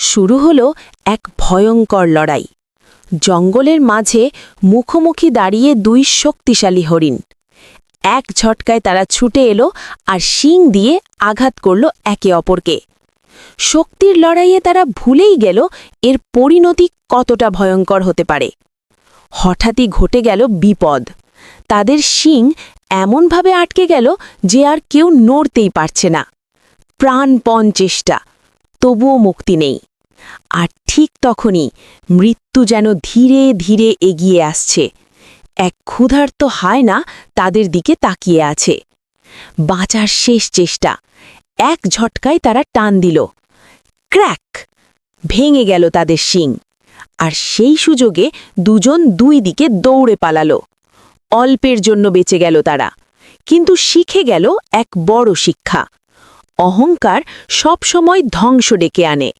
শুরু হলো এক ভয়ঙ্কর লড়াই। জঙ্গলের মাঝে মুখোমুখি দাঁড়িয়ে দুই শক্তিশালী হরিণ। এক ঝটকায় তারা ছুটে এলো আর শিং দিয়ে আঘাত করল একে অপরকে। শক্তির লড়াইয়ে তারা ভুলেই গেল এর পরিণতি কতটা ভয়ঙ্কর হতে পারে। হঠাৎই ঘটে গেল বিপদ। তাদের শিং এমনভাবে আটকে গেল যে আর কেউ নড়তেই পারছে না। প্রাণপণ চেষ্টা, তবুও মুক্তি নেই। আর ঠিক তখনই মৃত্যু যেন ধীরে ধীরে এগিয়ে আসছে। এক ক্ষুধার্ত হায়না তাদের দিকে তাকিয়ে আছে। বাঁচার শেষ চেষ্টা। এক ঝটকায় তারা টান দিল। ক্র্যাক! ভেঙে গেল তাদের শিং। আর সেই সুযোগে দুজন দুই দিকে দৌড়ে পালালো। অল্পের জন্য বেঁচে গেল তারা, কিন্তু শিখে গেল এক বড় শিক্ষা। অহংকার সবসময় ধ্বংস ডেকে আনে।